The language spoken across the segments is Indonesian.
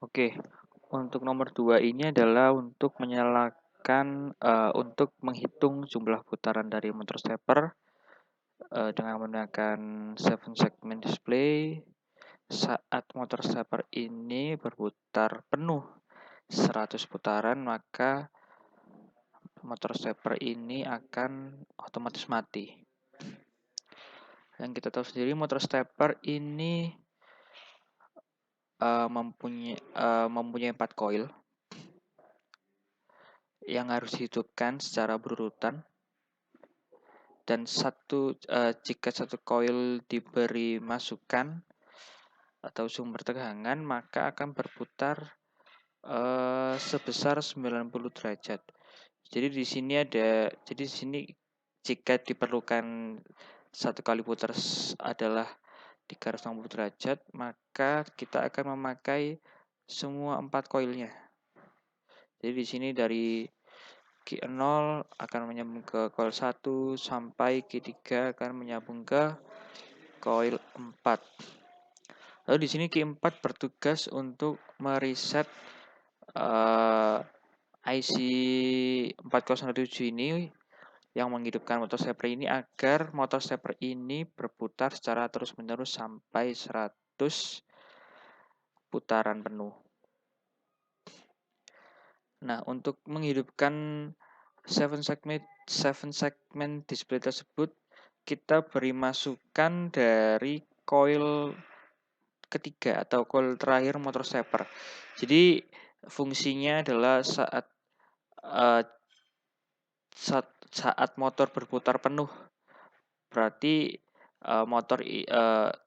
Oke, untuk nomor 2 ini adalah untuk menyalakan untuk menghitung jumlah putaran dari motor stepper dengan menggunakan 7 segment display. Saat motor stepper ini berputar penuh 100 putaran, maka motor stepper ini akan otomatis mati. Yang kita tahu sendiri, motor stepper ini mempunyai 4 coil yang harus dihidupkan secara berurutan, dan jika satu coil diberi masukan atau sumber tegangan, maka akan berputar sebesar 90 derajat. Jadi di sini jika diperlukan satu kali putar adalah 360 derajat, maka kita akan memakai semua 4 koilnya. Jadi di sini dari Q0 akan menyambung ke coil 1 sampai Q3 akan menyambung ke coil 4. Lalu di sini Q4 bertugas untuk mereset IC 4007 ini yang menghidupkan motor stepper ini agar motor stepper ini berputar secara terus-menerus sampai 100 putaran penuh. Nah, untuk menghidupkan 7 segment display tersebut, kita beri masukan dari coil ketiga atau coil terakhir motor stepper. Jadi fungsinya adalah saat motor berputar penuh, berarti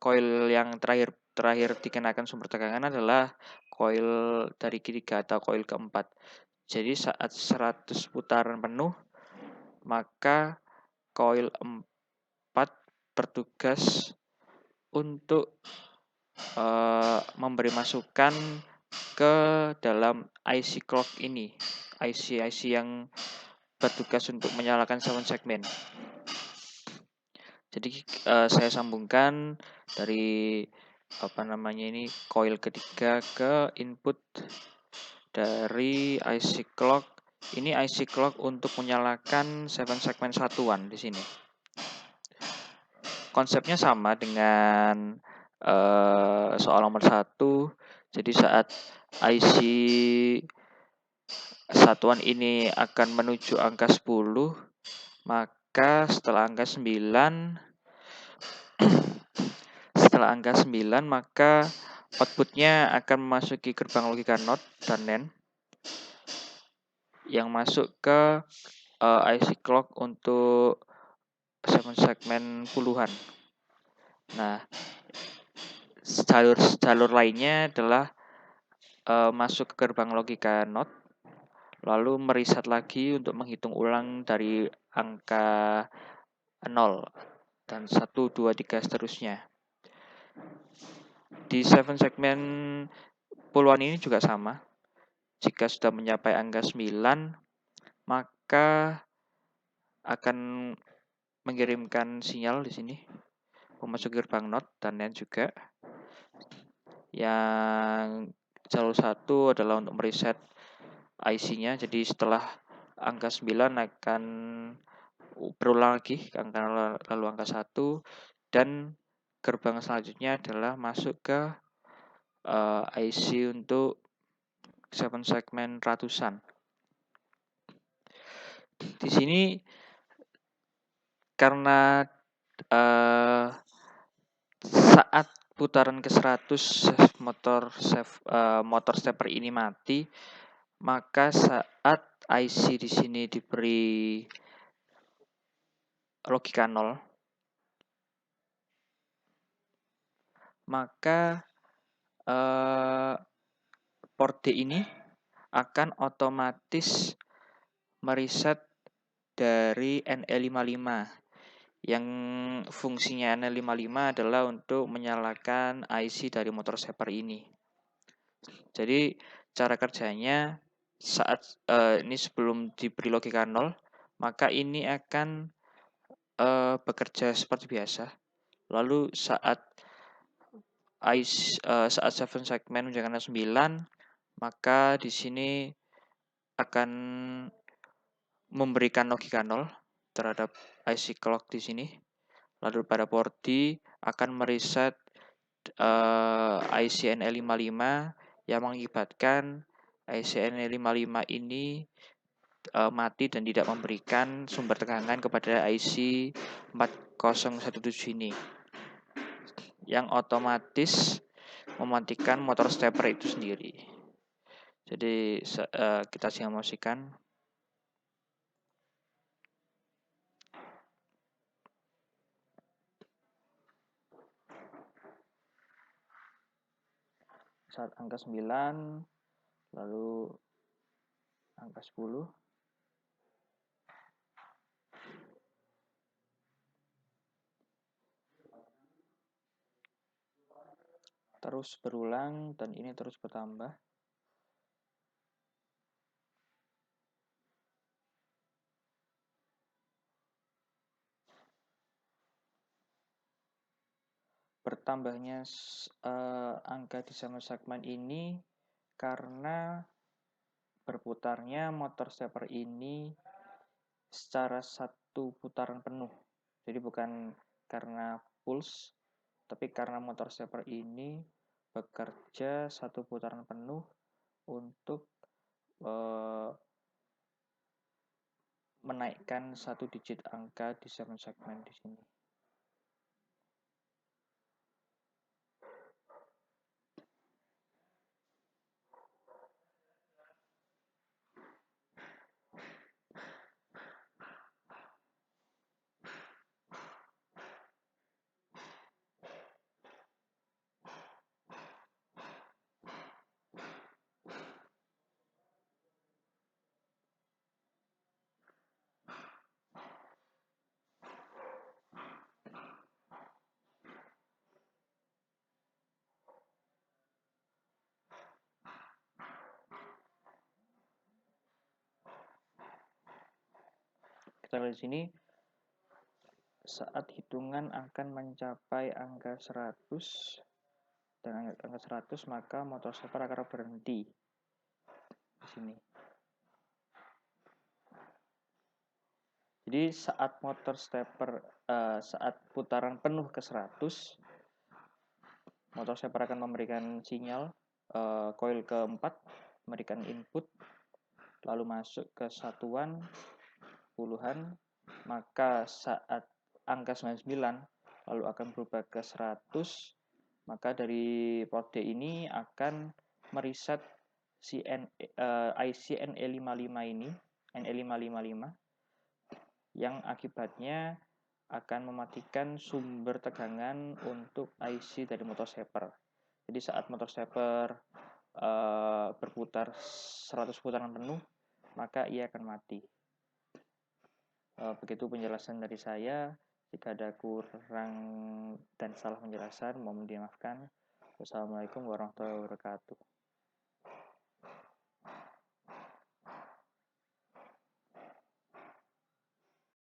coil yang terakhir dikenakan sumber tegangan adalah coil dari ketiga atau coil keempat. Jadi saat 100 putaran penuh, maka coil 4 bertugas untuk memberi masukan ke dalam IC clock ini, IC yang bertugas untuk menyalakan 7 segmen. Jadi saya sambungkan dari coil ketiga ke input dari IC clock. Ini IC clock untuk menyalakan 7 segmen satuan di sini. Konsepnya sama dengan soal nomor 1. Jadi saat IC satuan ini akan menuju angka 10, maka setelah angka 9 maka outputnya akan memasuki gerbang logika NOT dan NAND yang masuk ke IC clock untuk 7 segmen puluhan. Nah, jalur lainnya adalah masuk ke gerbang logika NOT, lalu mereset lagi untuk menghitung ulang dari angka 0 dan 1, 2, 3 seterusnya. Di 7 segmen puluhan ini juga sama. Jika sudah mencapai angka 9, maka akan mengirimkan sinyal di sini memasuki gerbang NOT dan NAND juga. Yang jalur 1 adalah untuk mereset IC-nya. Jadi setelah angka 9 akan berulang lagi lalu angka 1, dan gerbang selanjutnya adalah masuk ke IC untuk 7 segmen ratusan. Di sini karena saat putaran ke 100 motor stepper ini mati, maka saat IC di sini diberi logika 0, maka port D ini akan otomatis mereset dari NE55 yang fungsinya NE55 adalah untuk menyalakan IC dari motor stepper ini. Jadi cara kerjanya saat ini sebelum diberi logika 0, maka ini akan bekerja seperti biasa. Lalu saat 7 segmen menjadi 9, maka di sini akan memberikan logika 0 terhadap IC clock di sini. Lalu pada port D akan mereset IC NE55 yang mengakibatkan IC NE55 ini mati dan tidak memberikan sumber tegangan kepada IC 4017 ini, yang otomatis mematikan motor stepper itu sendiri. Jadi kita simulasikan. Saat angka 9, lalu angka 10, terus berulang dan ini terus bertambah. Bertambahnya angka decimal segment ini karena berputarnya motor stepper ini secara satu putaran penuh. Jadi bukan karena pulse, tapi karena motor stepper ini bekerja satu putaran penuh untuk menaikkan satu digit angka decimal segment di sini. Kita lihat di sini, saat hitungan akan mencapai angka 100, dan angka 100 maka motor stepper akan berhenti di sini. Jadi saat motor stepper saat putaran penuh ke 100, motor stepper akan memberikan sinyal coil keempat, memberikan input, lalu masuk ke satuan puluhan, maka saat angka 99 lalu akan berubah ke 100, maka dari port D ini akan mereset si IC NE55 ini, NE555, yang akibatnya akan mematikan sumber tegangan untuk IC dari motor stepper. Jadi saat motor stepper berputar 100 putaran penuh, maka ia akan mati. Begitu penjelasan dari saya. Jika ada kurang dan salah penjelasan, mohon dimaafkan. Wassalamualaikum warahmatullahi wabarakatuh.